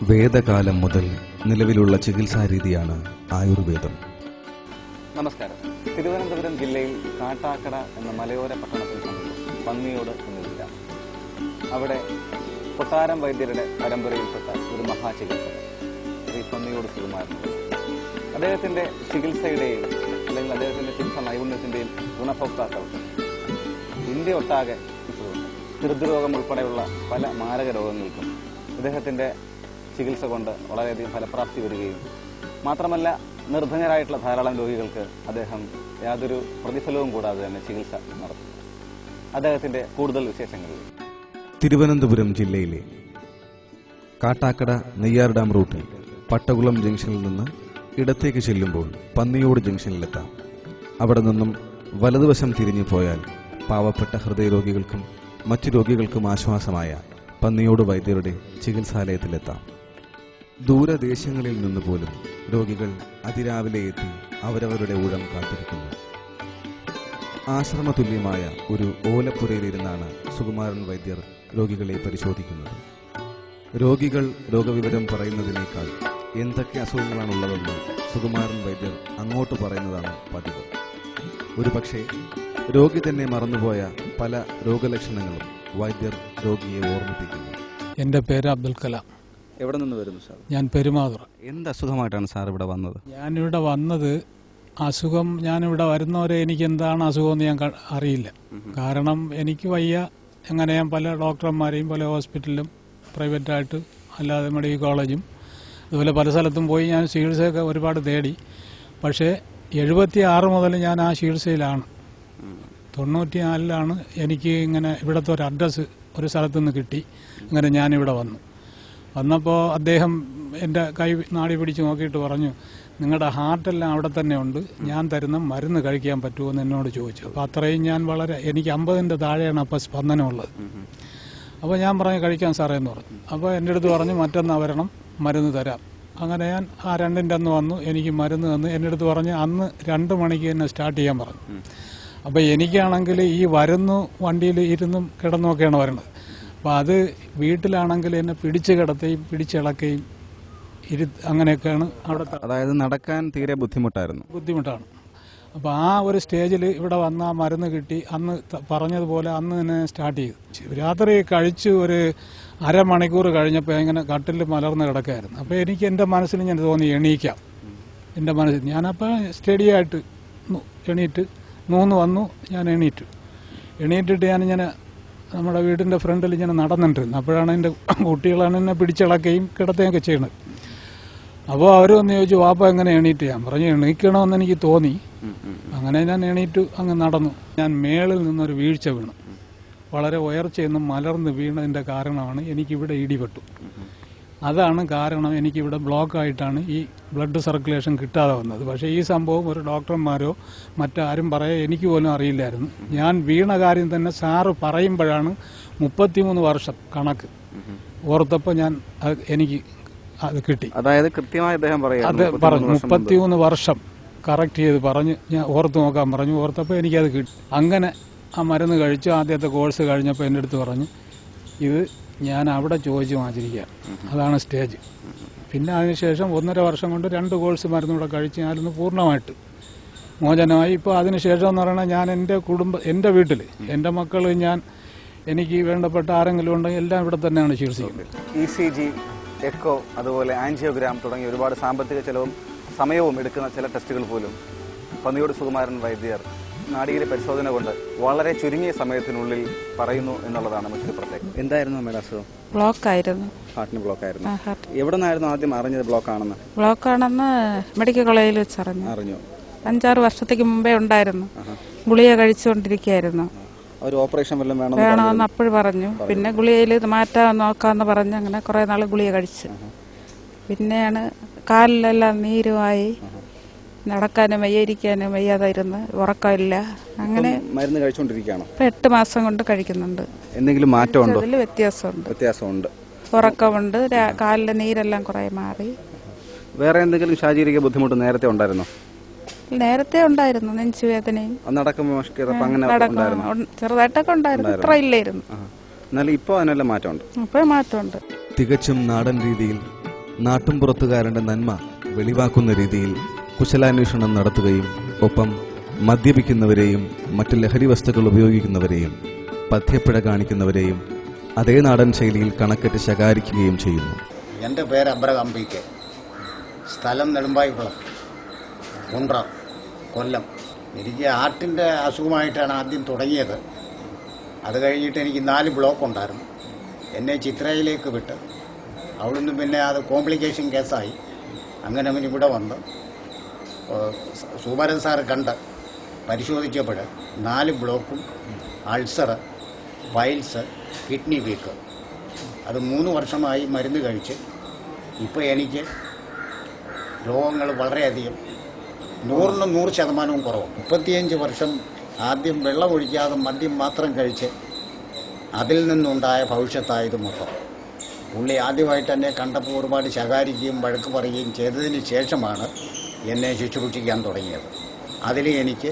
വേദകാലം മുതൽ നിലവിലുള്ള ചികിത്സാ രീതിയാണ് ആയുർവേദം. നമസ്കാരം. തിരുവനന്തപുരം ജില്ലയിൽ കാട്ടാക്കട എന്ന മലയോര പട്ടണത്തിന് സമീപം പന്നിയോട് എന്നില്ല. അവിടെ കൊട്ടാരം വൈദ്യരുടെ പരമ്പരയിൽപ്പെട്ട ഒരു മഹാചികിത്സകൻ ശ്രീ പന്നിയോട് സുകുമാരൻ. അദ്ദേഹത്തിന്റെ ചികിത്സയുടെയും അല്ലെങ്കിൽ അദ്ദേഹത്തിന്റെ ചികിത്സാ നൈപുണ്യത്തിന്റെയും ഗുണഭോക്താക്കൾ ഇന്ത്യ ഒട്ടാകെ ഇപ്പോഴുണ്ട്. ഹൃദ്രോഗം ഉൾപ്പെടെയുള്ള പല മാരക രോഗങ്ങൾക്കും ഇദ്ദേഹത്തിന്റെ ചികിത്സ കൊണ്ട് വളരെയധികം ഫലപ്രാപ്തി വരികയും മാത്രമല്ല നിർധനരായിട്ടുള്ള ധാരാളം രോഗികൾക്ക് അദ്ദേഹം യാതൊരു പ്രതിഫലവും കൂടാതെ തന്നെ ചികിത്സ നടത്തും. അദ്ദേഹത്തിന്റെ കൂടുതൽ വിശേഷങ്ങളിൽ തിരുവനന്തപുരം ജില്ലയിലെ കാട്ടാക്കട നെയ്യാർ ഡാം റൂട്ടിൽ പട്ടകുളം ജംഗ്ഷനിൽ നിന്ന് ഇടത്തേക്ക് ചെല്ലുമ്പോൾ പന്നിയോട് ജംഗ്ഷനിലെത്താം. അവിടെ നിന്നും വലതുവശം തിരിഞ്ഞു പോയാൽ പാവപ്പെട്ട ഹൃദയരോഗികൾക്കും മറ്റു രോഗികൾക്കും ആശ്വാസമായ പന്നിയോട് വൈദ്യരുടെ ചികിത്സാലയത്തിലെത്താം. ദൂരദേശങ്ങളിൽ നിന്ന് പോലും രോഗികൾ അതിരാവിലെ എത്തി അവരവരുടെ ഊഴം കാത്തിരിക്കുന്നു. ആശ്രമതുല്യമായ ഒരു ഓലപ്പുരയിലിരുന്നാണ് സുകുമാരൻ വൈദ്യർ രോഗികളെ പരിശോധിക്കുന്നത്. രോഗികൾ രോഗവിവരം പറയുന്നതിനേക്കാൾ എന്തൊക്കെ അസുഖങ്ങളാണുള്ളതെന്ന് സുകുമാരൻ വൈദ്യർ അങ്ങോട്ട് പറയുന്നതാണ് പതിവ്. ഒരു പക്ഷേ രോഗി തന്നെ മറന്നുപോയ പല രോഗലക്ഷണങ്ങളും വൈദ്യർ രോഗിയെ ഓർമ്മിപ്പിക്കുന്നു. എൻ്റെ പേര് അബ്ദുൽ കലാം. എവിടെ നിന്ന് വരുന്നു സാർ? ഞാൻ പെരുമാതുറ. എന്ത് അസുഖമായിട്ടാണ് സാർ ഇവിടെ വന്നത്? ഞാനിവിടെ വന്നത് അസുഖം, ഞാനിവിടെ വരുന്നവരെ എനിക്ക് എന്താണ് അസുഖമെന്ന് ഞാൻ അറിയില്ല. കാരണം എനിക്ക് വയ്യ. അങ്ങനെ ഞാൻ പല ഡോക്ടർമാരെയും പല ഹോസ്പിറ്റലിലും പ്രൈവറ്റായിട്ട് അല്ലാതെ മെഡിക്കൽ കോളേജും അതുപോലെ പല സ്ഥലത്തും പോയി ഞാൻ ചികിത്സയൊക്കെ ഒരുപാട് തേടി. പക്ഷേ 76 മുതൽ ഞാൻ ആ ചികിത്സയിലാണ്. 94 എനിക്ക് ഇങ്ങനെ ഇവിടുത്തെ ഒരു അഡ്രസ്സ് ഒരു സ്ഥലത്തുനിന്ന് കിട്ടി. അങ്ങനെ ഞാനിവിടെ വന്നപ്പോൾ അദ്ദേഹം എൻ്റെ കൈ നാടി പിടിച്ച് നോക്കിയിട്ട് പറഞ്ഞു, നിങ്ങളുടെ ഹാർട്ടെല്ലാം അവിടെ തന്നെ ഉണ്ട്, ഞാൻ തരുന്ന മരുന്ന് കഴിക്കാൻ പറ്റുമോ എന്ന് എന്നോട് ചോദിച്ചു. അപ്പോൾ അത്രയും ഞാൻ എനിക്ക് 50ൻ്റെ താഴെയാണ് അപ്പോൾ സ്പന്ദനമുള്ളത്. അപ്പോൾ ഞാൻ പറഞ്ഞു കഴിക്കാൻ സാറേ എന്ന് പറഞ്ഞു. അപ്പോൾ എൻ്റെ അടുത്ത് പറഞ്ഞു മറ്റന്നാ വരണം, മരുന്ന് തരാം. അങ്ങനെ ഞാൻ ആ 2ൻ്റെ അന്ന് വന്നു. എനിക്ക് മരുന്ന് തന്ന് എൻ്റെ അടുത്ത് പറഞ്ഞ് അന്ന് 2 മണിക്ക് തന്നെ സ്റ്റാർട്ട് ചെയ്യാൻ പറഞ്ഞു. അപ്പോൾ എനിക്കാണെങ്കിൽ ഈ വരുന്നു വണ്ടിയിൽ ഇരുന്നും കിടന്നുമൊക്കെയാണ് വരുന്നത്. അപ്പോൾ അത് വീട്ടിലാണെങ്കിൽ എന്നെ പിടിച്ച് കിടത്തുകയും പിടിച്ചിളക്കുകയും അങ്ങനെയൊക്കെയാണ് അവിടെ. അതായത് നടക്കാൻ തീരെ ബുദ്ധിമുട്ടാണ്. അപ്പോൾ ആ ഒരു സ്റ്റേജിൽ ഇവിടെ വന്ന ആ മരുന്ന് കിട്ടി. അന്ന് പറഞ്ഞതുപോലെ അന്ന് തന്നെ സ്റ്റാർട്ട് ചെയ്തു. രാത്രി കഴിച്ച് ഒരു അരമണിക്കൂർ കഴിഞ്ഞപ്പോൾ ഇങ്ങനെ കട്ടിൽ മലർന്ന് കിടക്കുകയായിരുന്നു. അപ്പോൾ എനിക്ക് എൻ്റെ മനസ്സിൽ ഞാൻ തോന്നി എണീക്കാം. എൻ്റെ മനസ്സിൽ ഞാനപ്പോൾ സ്റ്റഡിയായിട്ട് എണീറ്റ് വന്നു. ഞാൻ എണീറ്റിട്ട് ഞാനിങ്ങനെ നമ്മുടെ വീടിൻ്റെ ഫ്രണ്ടിൽ ഇങ്ങനെ നടന്നിട്ടുണ്ട്. അപ്പോഴാണ് എൻ്റെ കുട്ടികളാണ് എന്നെ പിടിച്ചിളക്കുകയും കിടത്തുകയൊക്കെ ചെയ്യുന്നത്. അപ്പോൾ അവരൊന്ന് ചോദിച്ചു, വാപ്പ എങ്ങനെ എണീറ്റ്? ഞാൻ പറഞ്ഞു എണീക്കണമെന്ന് എനിക്ക് തോന്നി. അങ്ങനെ ഞാൻ എണീറ്റു അങ്ങ് നടന്നു. ഞാൻ മേളിൽ നിന്നൊരു വീഴ്ച വീണു. വളരെ ഉയർച്ചയെന്ന് മലർന്ന് വീണതിൻ്റെ കാരണമാണ് എനിക്കിവിടെ ഇടിപെട്ടു. അതാണ് കാരണം. എനിക്കിവിടെ ബ്ലോക്കായിട്ടാണ് ഈ ബ്ലഡ് സർക്കുലേഷൻ കിട്ടാതെ വന്നത്. പക്ഷേ ഈ സംഭവം ഒരു ഡോക്ടർമാരോ മറ്റാരും എനിക്ക് പോലും അറിയില്ലായിരുന്നു. ഞാൻ വീണ കാര്യം തന്നെ സാറ് പറയുമ്പോഴാണ് 33 വർഷം കണക്ക് ഓർത്തപ്പോൾ എനിക്ക് അത് കിട്ടി. അതായത് കൃത്യമായി അദ്ദേഹം അത് പറഞ്ഞു 33 വർഷം കറക്റ്റ് ചെയ്ത് പറഞ്ഞ് ഞാൻ ഓർത്ത് നോക്കാൻ പറഞ്ഞു. ഓർത്തപ്പോൾ എനിക്കത് കിട്ടി. അങ്ങനെ ആ മരുന്ന് കഴിച്ചു. ആദ്യത്തെ കോഴ്സ് കഴിഞ്ഞപ്പോൾ എൻ്റെ അടുത്ത് പറഞ്ഞു, ഇത് ഞാൻ അവിടെ ചോദിച്ച് വാങ്ങിച്ചിരിക്കുക. അതാണ് സ്റ്റേജ്. പിന്നെ അതിനുശേഷം 1.5 വർഷം കൊണ്ട് 2 കോഴ്സ് മരുന്നൂടെ കഴിച്ച് ഞാനൊന്ന് പൂർണ്ണമായിട്ട് മോചനമായി. ഇപ്പോൾ അതിനുശേഷം എന്ന് പറയുന്നത് ഞാൻ എൻ്റെ വീട്ടിൽ എൻ്റെ മക്കൾ എനിക്ക് വേണ്ടപ്പെട്ട ആരെങ്കിലും ഉണ്ടെങ്കിൽ എല്ലാം ഇവിടെ തന്നെയാണ് ചികിത്സിക്കുന്നത്. ECG, എക്കോ, അതുപോലെ ആൻജിയോഗ്രാം തുടങ്ങിയ ഒരുപാട് സാമ്പത്തിക ചെലവും സമയവും എടുക്കുന്ന ചില ടെസ്റ്റുകൾ പോലും പന്നിയോട് സുകുമാരൻ വൈദ്യർ നാടിയിലെ പരിശോധന കൊണ്ട് വളരെ ചുരുങ്ങിയ സമയത്തിനുള്ളിൽ പറയുന്നു എന്നുള്ളതാണ് മറ്റൊരു പ്രത്യേകത. എന്തായിരുന്നു അമ്മയുടെ അസുഖം? ബ്ലോക്കായിരുന്നു. ഹാർട്ടിന് ബ്ലോക്കായിരുന്നു. എവിടെ നിന്നായിരുന്നു ആദ്യം അറിഞ്ഞത് ബ്ലോക്കാണെന്ന്? ബ്ലോക്കാണെന്ന് മെഡിക്കൽ കോളേജിൽ വെച്ച് അറിഞ്ഞു. 5-6 വർഷത്തേക്ക് മുമ്പേ ഉണ്ടായിരുന്നു. ഗുളിക കഴിച്ചുകൊണ്ടിരിക്കുകയായിരുന്നു. ഒരു ഓപ്പറേഷൻ വേണമെന്ന് അപ്പോഴും പറഞ്ഞു. പിന്നെ ഗുളികയിൽ മാറ്റാൻ നോക്കാമെന്ന് പറഞ്ഞ് അങ്ങനെ കുറെ നാൾ ഗുളിക കഴിച്ചു. പിന്നെയാണ് കാലിലെല്ലാം നീരുമായി, നടക്കാനും വയ്യ, ഇരിക്കാനും വയ്യാതായിരുന്നു, ഉറക്കമില്ല. അങ്ങനെ മരുന്ന് കഴിച്ചുകൊണ്ടിരിക്കുകയാണോ? 8 മാസം കൊണ്ട് കഴിക്കുന്നുണ്ട്. എന്തെങ്കിലും മാറ്റമുണ്ടോ? അതിൽ വ്യത്യാസമുണ്ട്. ഉറക്കമുണ്ട്, കാലിലെ നീരെല്ലാം കുറെ മാറി. വേറെ എന്തെങ്കിലും ശാരീരിക ബുദ്ധിമുട്ട് നേരത്തെ ഉണ്ടായിരുന്നോ? നേരത്തെ ഉണ്ടായിരുന്നു. നെഞ്ചുവേദനയും ചെറുതായിട്ടൊക്കെ ഉണ്ടായിരുന്നു. ഇത്ര ഇല്ലായിരുന്നു. എന്നാലും ഇപ്പോൾ അതിനെല്ലാം മാറ്റമുണ്ട്. ഇപ്പോൾ മാറ്റമുണ്ട്. തികച്ചും നാടൻ രീതിയിൽ നാട്ടുംപുറത്തുകാരന്റെ നന്മ വെളിവാക്കുന്ന രീതിയിൽ കുശലാന്വേഷണം നടത്തുകയും ഒപ്പം മദ്യപിക്കുന്നവരെയും മറ്റ് ലഹരി വസ്തുക്കൾ ഉപയോഗിക്കുന്നവരെയും പഥ്യപ്പിഴ കാണിക്കുന്നവരെയും അതേ നാടൻ ശൈലിയിൽ കണക്കെട്ട് ശകാരിക്കുകയും ചെയ്യുന്നു. എൻ്റെ പേര് അബ്രഹാം പി കെ, സ്ഥലം നെടുമ്പായിക്കുളം, കുണ്ട്ര, കൊല്ലം. എനിക്ക് ഹാർട്ടിൻ്റെ അസുഖമായിട്ടാണ് ആദ്യം തുടങ്ങിയത്. അത് കഴിഞ്ഞിട്ട് എനിക്ക് 4 ബ്ലോക്ക് ഉണ്ടായിരുന്നു. എന്നെ ചിത്രയിലേക്ക് വിട്ട് അവിടുന്ന് പിന്നെ അത് കോംപ്ലിക്കേഷൻ കേസായി. അങ്ങനെ അവൻ ഇവിടെ വന്ന് സുമാരൻ സാറ് കണ്ട് പരിശോധിച്ചപ്പോൾ 4 ബ്ലോക്കും, അൾസർ, പൈൽസ്, കിഡ്നി വീക്ക്. അത് 3 വർഷമായി മരുന്ന് കഴിച്ച് ഇപ്പോൾ എനിക്ക് രോഗങ്ങൾ വളരെയധികം 100% കുറവ്. 35 വർഷം ആദ്യം വെള്ളം ഒഴിക്കാതെ മദ്യം മാത്രം കഴിച്ച് അതിൽ നിന്നുണ്ടായ ഭവിഷ്യത്തായത് മൊത്തം. പുള്ളി ആദ്യമായിട്ട് എന്നെ കണ്ടപ്പോൾ ഒരുപാട് ശകാരിക്കുകയും വഴക്ക് പറയുകയും ചെയ്തതിന് ശേഷമാണ് എന്നെ ശുശ്രൂഷിക്കാൻ തുടങ്ങിയത്. അതിൽ എനിക്ക്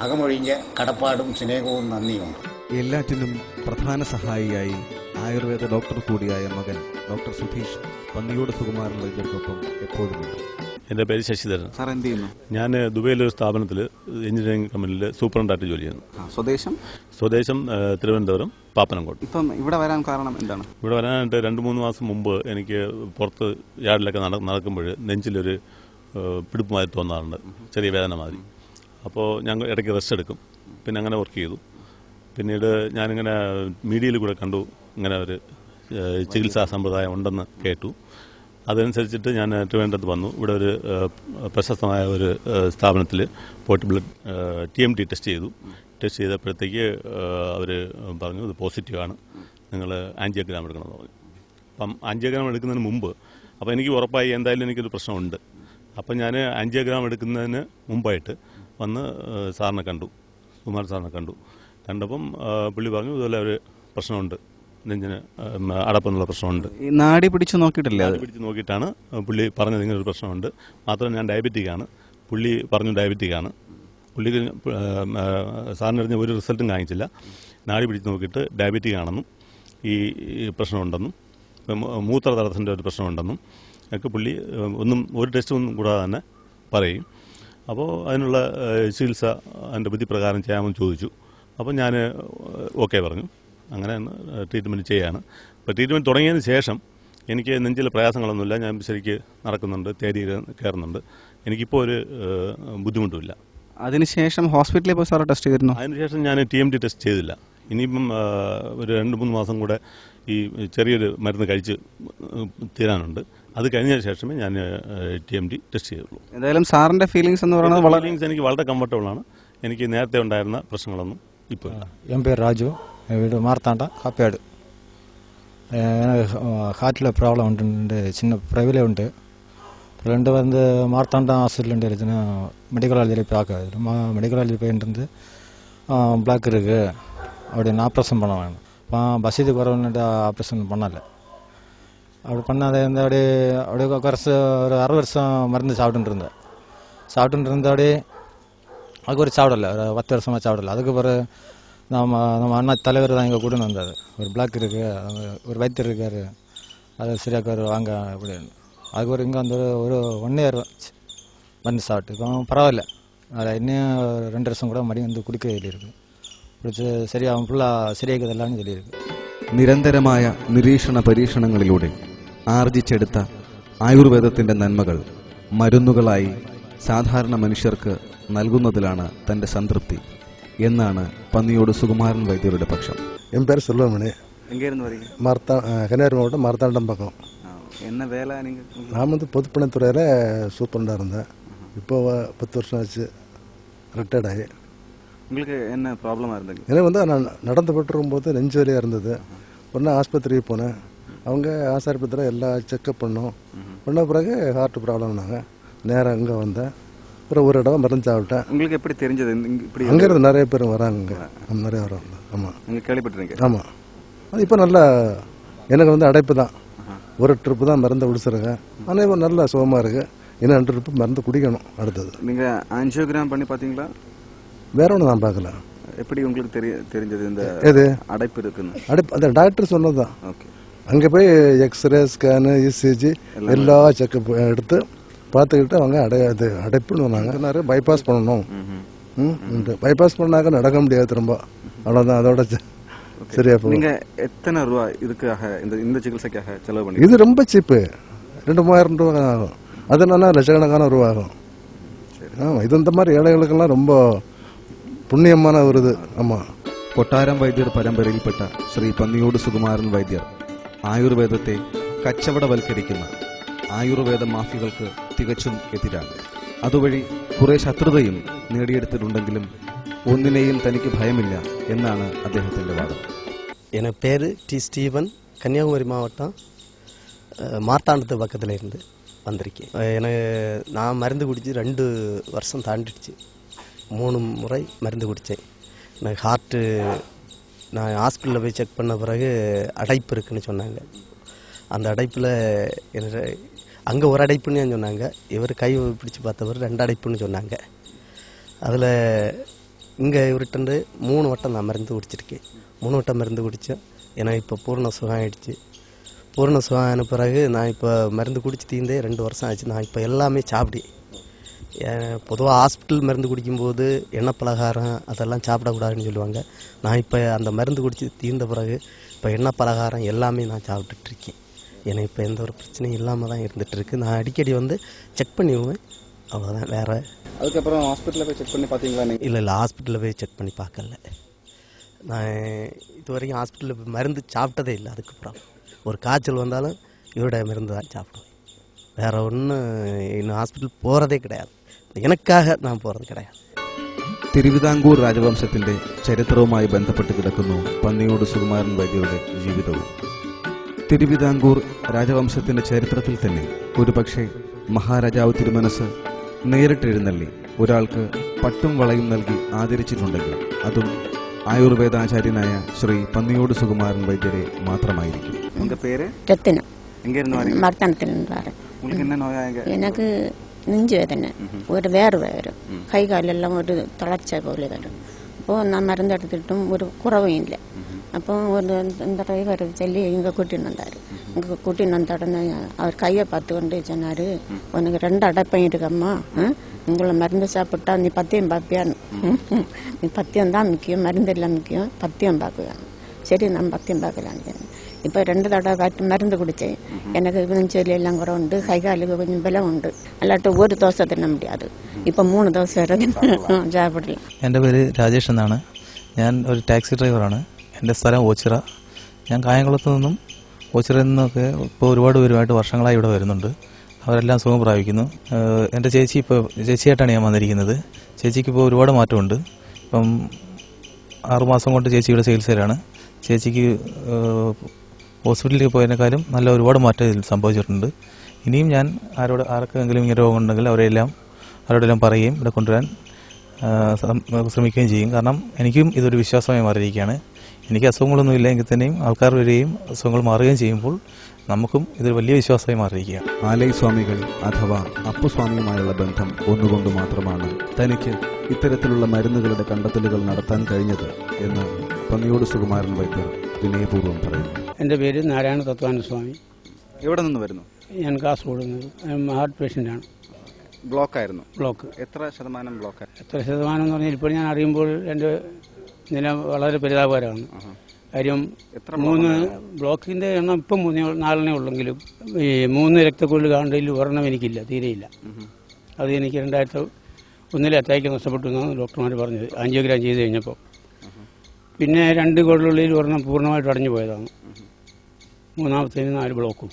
അകമൊഴിഞ്ഞ കടപ്പാടും സ്നേഹവും നന്ദിയുണ്ട്. എല്ലാറ്റിനും പ്രധാന സഹായിയായി ആയുർവേദ ഡോക്ടർ കൂടിയായ മകൻ ഡോക്ടർ സുധീഷ് പന്നിയോട് സുകുമാരൻ വൈദ്യർക്കൊപ്പം എപ്പോഴുമുണ്ട്. എൻ്റെ പേര് ശശിധരൻ. സാർ എന്ത് ചെയ്യുന്നു? ഞാൻ ദുബൈയിലൊരു സ്ഥാപനത്തിൽ എഞ്ചിനീയറിംഗ് കമ്പനിയിൽ സൂപ്രണ്ടായിട്ട് ജോലി ചെയ്യുന്നു. സ്വദേശം തിരുവനന്തപുരം പാപ്പനംകോട്ട്. ഇപ്പം ഇവിടെ വരാൻ കാരണം എന്താണ്? ഇവിടെ വരാനായിട്ട് 2-3 മാസം മുമ്പ് എനിക്ക് പുറത്ത് യാർഡിലൊക്കെ നടക്കുമ്പോൾ നെഞ്ചിലൊരു പിടിപ്പുമായി തോന്നാറുണ്ട്, ചെറിയ വേദന മാതിരി. അപ്പോൾ ഞങ്ങൾ ഇടയ്ക്ക് റെസ്റ്റ് എടുക്കും. പിന്നെ അങ്ങനെ വർക്ക് ചെയ്തു. പിന്നീട് ഞാനിങ്ങനെ മീഡിയയിൽ കൂടെ കണ്ടു ഇങ്ങനെ ഒരു ചികിത്സാ സമ്പ്രദായം ഉണ്ടെന്ന് കേട്ടു. അതനുസരിച്ചിട്ട് ഞാൻ ട്രിവാൻഡ്രത്ത് വന്നു. ഇവിടെ ഒരു പ്രശസ്തമായ ഒരു സ്ഥാപനത്തിൽ പോയിട്ട് ബ്ലഡ് TMT ടെസ്റ്റ് ചെയ്തു. ടെസ്റ്റ് ചെയ്തപ്പോഴത്തേക്ക് അവർ പറഞ്ഞു ഇത് പോസിറ്റീവാണ്, നിങ്ങൾ ആൻജിയോഗ്രാം എടുക്കണമെന്ന് പറഞ്ഞു. അപ്പം ആൻജിയോഗ്രാം എടുക്കുന്നതിന് മുമ്പ് അപ്പോൾ എനിക്ക് ഉറപ്പായി എന്തായാലും എനിക്കൊരു പ്രശ്നമുണ്ട്. അപ്പം ഞാൻ ആൻജിയോഗ്രാം എടുക്കുന്നതിന് മുമ്പായിട്ട് വന്ന് സാറിനെ കണ്ടു, സുകുമാരൻ സാറിനെ കണ്ടപ്പം പുള്ളി പറഞ്ഞു ഇതുപോലെ ഒരു പ്രശ്നമുണ്ട്, നെഞ്ചിന് അടപ്പെന്നുള്ള പ്രശ്നമുണ്ട്. നാടി പിടിച്ച് നോക്കിയിട്ടില്ല? പിടിച്ച് നോക്കിയിട്ടാണ് പുള്ളി പറഞ്ഞത് ഇങ്ങനൊരു പ്രശ്നമുണ്ട്. മാത്രമല്ല ഞാൻ ഡയബറ്റിക്കാണ്. പുള്ളി പറഞ്ഞു ഡയബറ്റിക്കാണ്. പുള്ളിക്ക് സാറിനറിഞ്ഞ ഒരു റിസൾട്ടും കാണിച്ചില്ല. നാടി പിടിച്ച് നോക്കിയിട്ട് ഡയബറ്റിക്കാണെന്നും ഈ പ്രശ്നമുണ്ടെന്നും മൂത്രതടസ്സത്തിൻ്റെ ഒരു പ്രശ്നമുണ്ടെന്നും ഒക്കെ പുള്ളി ഒരു ടെസ്റ്റും കൂടാതെ തന്നെ പറയും. അപ്പോൾ അതിനുള്ള ചികിത്സ എൻ്റെ ബുദ്ധിപ്രകാരം ചെയ്യാമെന്ന് ചോദിച്ചു. അപ്പോൾ ഞാൻ ഓക്കെ പറഞ്ഞു. അങ്ങനെ ട്രീറ്റ്മെൻറ്റ് ചെയ്യാണ്. അപ്പോൾ ട്രീറ്റ്മെൻറ്റ് തുടങ്ങിയതിന് ശേഷം എനിക്ക് നെഞ്ചിലെ പ്രയാസങ്ങളൊന്നുമില്ല. ഞാൻ ശരിക്ക് നടക്കുന്നുണ്ട്, തേടി കയറുന്നുണ്ട്. എനിക്കിപ്പോൾ ഒരു ബുദ്ധിമുട്ടുമില്ല. അതിനുശേഷം ഹോസ്പിറ്റലിൽ പോയി സാറ് ടെസ്റ്റ് ചെയ്തിരുന്നു? അതിനുശേഷം ഞാൻ TMT ടെസ്റ്റ് ചെയ്തില്ല. ഇനിയിപ്പം ഒരു 2-3 മാസം കൂടെ ഈ ചെറിയൊരു മരുന്ന് കഴിച്ച് തീരാനുണ്ട്. അത് കഴിഞ്ഞ ശേഷമേ ഞാൻ TMT ടെസ്റ്റ് ചെയ്തുള്ളൂ. എന്തായാലും സാറിൻ്റെ ഫീലിങ്സ് എന്ന് പറയുന്നത് ഫീലിങ്സ് എനിക്ക് വളരെ കംഫർട്ടബിളാണ്. എനിക്ക് നേരത്തെ ഉണ്ടായിരുന്ന പ്രശ്നങ്ങളൊന്നും ഇപ്പോൾ ഇല്ല. என் பேர் ராஜு, என் வீடு மார்த்தாண்டா காப்பியாடு. எனக்கு ஹார்ட்டில் ப்ராப்ளம் உண்டு, சின்ன ப்ரைவிலே உண்டு. ரெண்டு வந்து மார்த்தாண்டா ஹாஸ்பிட்டல் இருந்துச்சுன்னா மெடிக்கல் காலேஜில் போய் ஆக்காது. மெடிக்கல் காலேஜில் போயிட்டு பிளாக் இருக்குது அப்படின்னு ஆப்ரேஷன் பண்ண வேணும். வசதி குறவுன்னுட்டு ஆப்ரேஷன் பண்ணலை. அப்படி பண்ணாத இருந்து அப்படியே குறைச்சி ஒரு 6 வருஷம் மருந்து சாப்பிட்டுட்டு இருந்தேன். அதுக்கு ஒரு சாப்பிடலை, ஒரு 10 வருஷமாக சாப்பிடலை. அதுக்கு பிறகு நம்ம அண்ணா தலைவர் தான் இங்கே கூட்டின்னு வந்தார். ஒரு பிளாக் இருக்குது, ஒரு வைத்தியர் இருக்கார், அதை சரியாக்கார் வாங்க அப்படின்னு. அதுக்கு ஒரு இங்கே வந்து ஒரு 1 இயர் மருந்து சாப்பிட்டு இப்போ பரவாயில்ல. அதை இன்னும் 2 வருஷம் கூட மறுபடியும் வந்து குடிக்க சொல்லியிருக்கு. குடிச்சு சரியாகும், ஃபுல்லாக சரியாக்குதெல்லாம்னு சொல்லியிருக்கு. നിരന്തരമായ നിരീക്ഷണ പരീക്ഷണങ്ങളിലൂടെ ആർജിച്ചെടുത്ത ആയുർവേദത്തിന്റെ നന്മകൾ മരുന്നുകളായി സാധാരണ മനുഷ്യർക്ക് നൽകുന്നതിലാണ് തന്റെ സംതൃപ്തി എന്നാണ് പന്നിയോട് സുകുമാരൻ വൈദ്യരുടെ പക്ഷം. என் பேர் செல்வமணி. எங்கேருந்து வரீங்க? கன்னியாகுமரி மாவட்டம் மார்த்தாண்டம் பக்கம். என்ன வேலை நீங்கள்? நான் வந்து பொதுப்பணித்துறையில் சூப்பரண்டாக இருந்தேன். இப்போ 10 வருஷம் ஆச்சு ரிட்டையர்ட் ஆகி. உங்களுக்கு என்ன ப்ராப்ளமாக இருந்தது? எனக்கு வந்து நான் நடந்து போட்டுருக்கும்போது நெஞ்சு வலியாக இருந்தது. உடனே ஆஸ்பத்திரிக்கு போனேன். அவங்க ஆஸ்பத்திரியில் எல்லா செக்கப் பண்ண பிறகு ஹார்ட் ப்ராப்ளம்னாங்க. நேராக அங்கே வந்தேன். அப்புறம் ஒரு இடம் மருந்து சாப்பிட்டேன். உங்களுக்கு எப்படி தெரிஞ்சது? இப்படி அங்கேருந்து நிறைய பேர் வராங்க, நிறைய வராங்க. ஆமாம், நீங்கள் கேள்விப்பட்டிருக்கீங்க? ஆமாம். அது இப்போ நல்லா எனக்கு வந்து அடைப்பு தான். ஒரு ட்ரிப்பு தான் மருந்து குடிச்சிருங்க. ஆனால் இப்போ நல்லா சுகமாக இருக்குது. இன்னும் 2 ட்ரிப்பு மருந்து குடிக்கணும் அடுத்தது. நீங்கள் ஆஞ்சியோகிராம் பண்ணி பார்த்தீங்களா? வேற ஒன்று நான் பார்க்கல. எப்படி உங்களுக்கு தெரிஞ்சது இந்த எது அடைப்பு இருக்குன்னு? அந்த டாக்டர் சொன்னது தான். ஓகே. அங்கே போய் எக்ஸ்ரே ஸ்கேனு இசிஜி எல்லா செக்கப் எடுத்து பார்த்துக்கிட்டு அவங்க அடைப்புன்னு சொன்னாங்க. பைபாஸ் பண்ணணும், பைபாஸ் பண்ணாக்க நடக்க முடியாது திரும்ப, அவ்வளோதான், அதோட சரியா போகும். நீங்க எத்தனை ரூபா இதுக்காக இந்த சிகிச்சைக்காக செலவு பண்ணி? இது ரொம்ப சீப்பு, 2,000-3,000 ரூபா ஆகும். அது என்னன்னா லட்சக்கணக்கான ரூபா ஆகும். ஆமாம், இது இந்த மாதிரி ஏழைகளுக்கெல்லாம் ரொம்ப പുണ്യமான ഒരു ഇത്. അമ്മ കൊട്ടാരം വൈദ്യർ പരമ്പരയിൽപ്പെട്ട ശ്രീ പന്നിയോട് സുകുമാരൻ വൈദ്യർ ആയുർവേദത്തെ കച്ചവടവൽക്കരിക്കുന്ന ആയുർവേദ മാഫികൾക്ക് തികച്ചും എതിരാണ്. അതുവഴി കുറെ ശത്രുതയും നേടിയെടുത്തിട്ടുണ്ടെങ്കിലും ഒന്നിനെയും തനിക്ക് ഭയമില്ല എന്നാണ് അദ്ദേഹത്തിന്റെ വാദം. என் பேர் டி ஸ்டீவன், கன்னியாகுமரி மாவட்டம் மார்த்தாண்டத்து பக்கத்தில் இருந்து வந்திருக்கேன். நான் மருந்து குடிச்சு 2 வருஷம் தாண்டிடுச்சு. 3 முறை மருந்து குடித்தேன். எனக்கு ஹார்ட்டு, நான் ஹாஸ்பிட்டலில் போய் செக் பண்ண பிறகு அடைப்பு இருக்குன்னு சொன்னாங்க. அந்த அடைப்பில் எனக்கு அங்கே ஒரு அடைப்புன்னு சொன்னாங்க, இவர் கை பிடிச்சி பார்த்தவர் 2 அடைப்புன்னு சொன்னாங்க. அதில் இங்கே இவர்கிட்ட 3 வட்டம் நான் மருந்து குடிச்சிருக்கேன். 3 வட்டம் மருந்து குடித்தேன். எனக்கு இப்போ பூர்ண சுகம் ஆகிடுச்சு. பூர்ண சுகம் ஆன பிறகு நான் இப்போ மருந்து குடிச்சு தீர்ந்தே 2 வருஷம் ஆச்சு. நான் இப்போ எல்லாமே சாப்பிடி, பொதுவாக ஹாஸ்பிட்டல் மருந்து குடிக்கும்போது எண்ணெய் பலகாரம் அதெல்லாம் சாப்பிடக்கூடாதுன்னு சொல்லுவாங்க. நான் இப்போ அந்த மருந்து குடித்து தீர்ந்த பிறகு இப்போ எண்ணெய் பலகாரம் எல்லாமே நான் சாப்பிட்டுட்ருக்கேன். எனக்கு இப்போ எந்த ஒரு பிரச்சனையும் இல்லாமல் தான் இருந்துகிட்ருக்கு. நான் அடிக்கடி வந்து செக் பண்ணிடுவேன், அவ்வளோதான். வேறு அதுக்கப்புறம் ஹாஸ்பிட்டலில் போய் செக் பண்ணி பார்த்தீங்களா? இல்லை, ஹாஸ்பிட்டலில் போய் செக் பண்ணி பார்க்கல. நான் இது வரைக்கும் ஹாஸ்பிட்டலில் மருந்து சாப்பிட்டதே இல்லை. அதுக்கப்புறம் ஒரு காய்ச்சல் வந்தாலும் இவருடைய மருந்து தான் சாப்பிடுவேன். வேறு ஒன்றும் இன்னும் ஹாஸ்பிட்டல் போகிறதே கிடையாது. எனக்காக நான் போகிறது கிடையாது. തിരുവിതാംകൂർ രാജവംശത്തിന്റെ ചരിത്രവുമായി ബന്ധപ്പെട്ട് കിടക്കുന്നു പന്നിയോട് സുകുമാരൻ വൈദ്യരുടെ ജീവിതവും. തിരുവിതാംകൂർ രാജവംശത്തിന്റെ ചരിത്രത്തിൽ തന്നെ ഒരുപക്ഷെ മഹാരാജാവ് തിരുമനസ് നേരിട്ടെഴുന്നള്ളി ഒരാൾക്ക് പട്ടും വളയും നൽകി ആദരിച്ചിട്ടുണ്ടെങ്കിൽ അതും ആയുർവേദാചാര്യനായ ശ്രീ പന്നിയോട് സുകുമാരൻ വൈദ്യരെ മാത്രമായിരിക്കും. உங்க பேரு? ரத்தினா. எங்க இருந்து வரீங்க? மர்த்தானத்திலிருந்து வரேன். உங்களுக்கு என்ன நோயாங்க? எனக்கு நெஞ்சு வேதனை, ஒரு வேறு வரும், கை காலெல்லாம் ஒரு தளர்ச்ச போல வரும். அப்போது நான் மருந்து எடுத்துக்கிட்டும் ஒரு குறவும் இல்லை. அப்போ ஒரு இந்த டிரைவர் சொல்லி இங்கே கூட்டின்னு வந்தார். இங்கே கூட்டின்னு வந்த உடனே அவர் கையை பார்த்து கொண்டு சொன்னார், உனக்கு 2 அடைப்பையும் இருக்கம்மா, உங்களை மருந்து சாப்பிட்டா நீ பத்தியம் பார்ப்பியான்னு. நீ பத்தியம் தான் முக்கியம், மருந்து எல்லாம் முக்கியம், பத்தியம் பார்க்குவாங்க. சரி, நான் பத்தியம் பார்க்கலான்னு. இப்போ 2 தடவை மருந்து குடித்தேன். எனக்கு நெஞ்சொலி எல்லாம் கூட உண்டு, கை காலுக்கு கொஞ்சம் பலம் ഉണ്ട്. അല്ലാട്ട് ഒരു ദിവസം തിന്നാൻ முடியாது. ഇപ്പം 3 ദിവസം വരെ സാപ്പിടില്ല. എൻ്റെ പേര് രാജേഷ് എന്നാണ്. ഞാൻ ഒരു ടാക്സി ഡ്രൈവറാണ്. എൻ്റെ സ്ഥലം ഓച്ചിറ. ഞാൻ കായംകുളത്ത് നിന്നും ഓച്ചിറയിൽ നിന്നൊക്കെ ഇപ്പോൾ ഒരുപാട് പേരുമായിട്ട് വർഷങ്ങളായി ഇവിടെ വരുന്നുണ്ട്. അവരെല്ലാം സുഖം പ്രാപിക്കുന്നു. എൻ്റെ ചേച്ചിയായിട്ടാണ് ഞാൻ വന്നിരിക്കുന്നത്. ചേച്ചിക്ക് ഇപ്പോൾ ഒരുപാട് മാറ്റമുണ്ട്. ഇപ്പം 6 മാസം കൊണ്ട് ചേച്ചിയുടെ ചികിത്സയിലാണ്. ചേച്ചിക്ക് ഹോസ്പിറ്റലിൽ പോയതിനേക്കാളും നല്ല ഒരുപാട് മാറ്റം സംഭവിച്ചിട്ടുണ്ട്. ഇനിയും ഞാൻ ആർക്കെങ്കിലും ഇങ്ങനെ രോഗമുണ്ടെങ്കിൽ അവരോടെല്ലാം പറയുകയും ഇവിടെ കൊണ്ടുവരാൻ ശ്രമിക്കുകയും ചെയ്യും. കാരണം എനിക്കും ഇതൊരു വിശ്വാസമായി മാറിയിരിക്കുകയാണ്. എനിക്ക് അസുഖങ്ങളൊന്നുമില്ല എങ്കിൽ തന്നെയും ആൾക്കാർ വരികയും അസുഖങ്ങൾ മാറുകയും ചെയ്യുമ്പോൾ നമുക്കും ഇതൊരു വലിയ വിശ്വാസമായി മാറിയിരിക്കുകയാണ്. ആലയ സ്വാമികൾ അഥവാ അപ്പുസ്വാമിയുമായുള്ള ബന്ധം ഒന്നുകൊണ്ട് മാത്രമാണ് തനിക്ക് ഇത്തരത്തിലുള്ള മരുന്നുകളുടെ കണ്ടെത്തലുകൾ നടത്താൻ കഴിഞ്ഞത് എന്ന് പന്നിയോട് സുകുമാരൻ വൈദ്യർ വിനയപൂർവ്വം പറയുന്നു. എൻ്റെ പേര് നാരായണ തത്വാനന്ദ സ്വാമി. എവിടെ നിന്ന് വരുന്നു? ഞാൻ കാസർഗോഡ് നിന്ന്. ഹാർട്ട് പേഷ്യൻ്റാണ്. ബ്ലോക്ക് ആയിരുന്നു? ബ്ലോക്ക്. എത്ര ശതമാനം ബ്ലോക്ക്? എത്ര ശതമാനം എന്ന് പറഞ്ഞാൽ ഇപ്പോൾ ഞാൻ അറിയുമ്പോൾ എൻ്റെ നില വളരെ പരിതാപകരമാണ്. കാര്യം 3 ബ്ലോക്കിൻ്റെ എണ്ണം ഇപ്പം 4 ഉള്ളെങ്കിലും ഈ 3 രക്തക്കുഴൽ കാണുന്നതിൽ ഒരെണ്ണം എനിക്കില്ല, തീരെയില്ല. അത് എനിക്ക് 2001 അറ്റാക്ക് നഷ്ടപ്പെട്ടു എന്നാണ് ഡോക്ടർമാർ പറഞ്ഞത്, ആൻജിയോഗ്രാം ചെയ്ത് കഴിഞ്ഞപ്പോൾ. പിന്നെ 2 കുഴലുള്ളിൽ ഒരെണ്ണം പൂർണ്ണമായിട്ട് അടഞ്ഞു പോയതാണ്. 3ാമത്തേന് 4 ബ്ലോക്കും.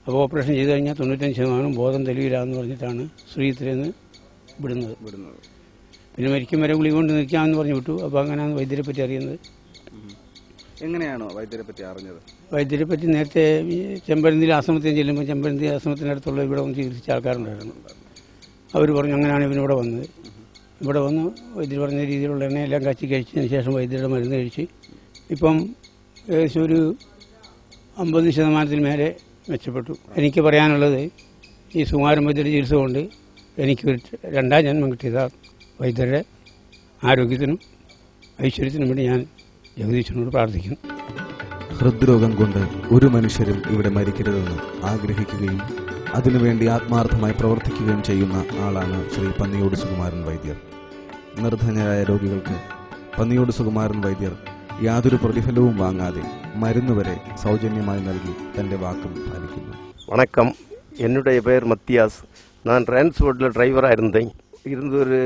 അപ്പോൾ ഓപ്പറേഷൻ ചെയ്ത് കഴിഞ്ഞാൽ 95% ബോധം തെളിയില്ല എന്ന് പറഞ്ഞിട്ടാണ് ശ്രീത്തിലെന്ന് വിടുന്നത്. പിന്നെ മരിക്കും വരെ ഗുളിക കൊണ്ട് നിൽക്കാമെന്ന് പറഞ്ഞു വിട്ടു. അപ്പോൾ അങ്ങനെയാണ് വൈദ്യരെ പറ്റി അറിയുന്നത്. എങ്ങനെയാണോ വൈദ്യരെ പറ്റി അറിഞ്ഞത്? വൈദ്യരെ പറ്റി നേരത്തെ ചെമ്പരന്തി ആശ്രമത്തിൽ ചെല്ലുമ്പോൾ ചെമ്പരന്തി ആശ്രമത്തിനടുത്തുള്ള ഇവിടെ വന്ന് ചികിത്സിച്ച ആൾക്കാരുണ്ടായിരുന്നു. അവർ പറഞ്ഞു അങ്ങനെയാണ് ഇവനിവിടെ വന്നത്. ഇവിടെ വന്ന് വൈദ്യർ പറഞ്ഞ രീതിയിലുള്ള എണ്ണയെല്ലാം കാച്ചി കഴിച്ചതിന് ശേഷം വൈദ്യരുടെ മരുന്ന് കഴിച്ച് ഇപ്പം ഏകദേശം ഒരു 50% മേലെ മെച്ചപ്പെട്ടു. എനിക്ക് പറയാനുള്ളത്, ഈ സുകുമാരൻ വൈദ്യരുടെ ചികിത്സ കൊണ്ട് എനിക്കൊരു 2ാം ജന്മം കിട്ടിയതാണ്. വൈദ്യരുടെ ആരോഗ്യത്തിനും ഐശ്വര്യത്തിനും വേണ്ടി ഞാൻ ജഗദീശ്വരനോട് പ്രാർത്ഥിക്കുന്നു. ഹൃദ്രോഗം കൊണ്ട് ഒരു മനുഷ്യരും ഇവിടെ മരിക്കരുതെന്ന് ആഗ്രഹിക്കുകയും അതിനുവേണ്ടി ആത്മാർത്ഥമായി പ്രവർത്തിക്കുകയും ചെയ്യുന്ന ആളാണ് ശ്രീ പന്നിയോട് സുകുമാരൻ വൈദ്യർ. നിർധനരായ രോഗികൾക്ക് പന്നിയോട് സുകുമാരൻ വൈദ്യർ യാതൊരു പ്രതിഫലവും വാങ്ങാതെ മരുന്നുവരെ സൗജന്യമായി നൽകി തന്റെ വാക്കും പാലിക്കുന്നു. வணக்கம், என்னுடைய பெயர் மத்தியாஸ். நான் டிரான்ஸ்போர்ட்டில் டிரைவராக இருந்தேன். ஒரு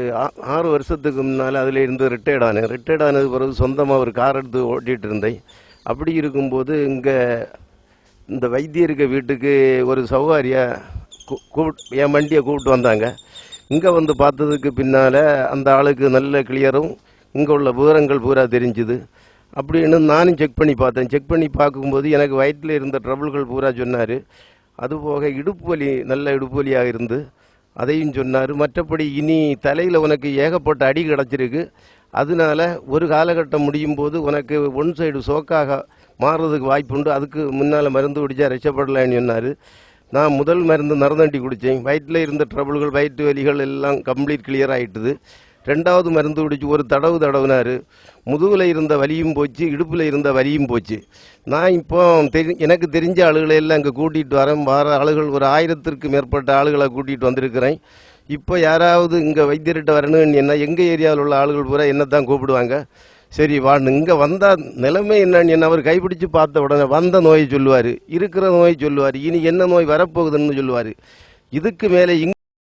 6 வருஷத்துக்கு முன்னால் அதில் இருந்து ரிட்டையர்ட் ஆனது பிறகு சொந்தமாக ஒரு கார் எடுத்து ஓட்டிகிட்டு இருந்தேன். அப்படி இருக்கும்போது இங்கே இந்த வைத்தியருக்கு வீட்டுக்கு ஒரு சௌகாரியாக என் வண்டியை கூப்பிட்டு வந்தாங்க. இங்கே வந்து பார்த்ததுக்கு பின்னால் அந்த ஆளுக்கு நல்ல கிளியரும் இங்கே உள்ள விவரங்கள் பூரா தெரிஞ்சுது. அப்படின்னு நானும் செக் பண்ணி பார்த்தேன். செக் பண்ணி பார்க்கும்போது எனக்கு வயிற்றில் இருந்த ட்ரபிள்கள் பூரா சொன்னார். அதுபோக இடுப்பு வலி, நல்ல இடுப்பு வலியாக இருந்து அதையும் சொன்னார். மற்றபடி இனி தலையில் உனக்கு ஏகப்பட்ட அடி கிடச்சிருக்கு, அதனால ஒரு காலகட்டம் முடியும் போது உனக்கு ஒன் சைடு சோக்காக மாறுறதுக்கு வாய்ப்புண்டு, அதுக்கு முன்னால் மருந்து குடித்தா ரட்சப்படலான்னு சொன்னார். நான் முதல் மருந்து நரதண்டி குடித்தேன். வயிற்றில் இருந்த ட்ரபிள்கள், வயிற்று வலிகள் எல்லாம் கம்ப்ளீட் கிளியர் ஆகிட்டுது. 2வது மருந்து குடிச்சு ஒரு தடவினார். முதுகில் இருந்த வலியும் போச்சு, இடுப்பில் இருந்த வலியும் போச்சு. நான் இப்போ எனக்கு தெரிஞ்ச ஆளுகளை எல்லாம் இங்கே கூட்டிகிட்டு வர ஆளுகள் ஒரு 1000க்கு மேற்பட்ட ஆளுகளை கூட்டிகிட்டு வந்திருக்கிறேன். இப்போ யாராவது இங்கே வைத்தியர்கிட்ட வரணும்னு என்ன, எங்கள் ஏரியாவில் உள்ள ஆளுகள் பூரா என்ன தான் கூப்பிடுவாங்க. சரி வான்னு இங்கே வந்தால் நிலைமை என்னன்னு என்ன அவர் கைப்பிடிச்சு பார்த்த உடனே வந்த நோயை சொல்லுவார், இருக்கிற நோயை சொல்லுவார், இனி என்ன நோய் வரப்போகுதுன்னு சொல்லுவார். இதுக்கு மேலே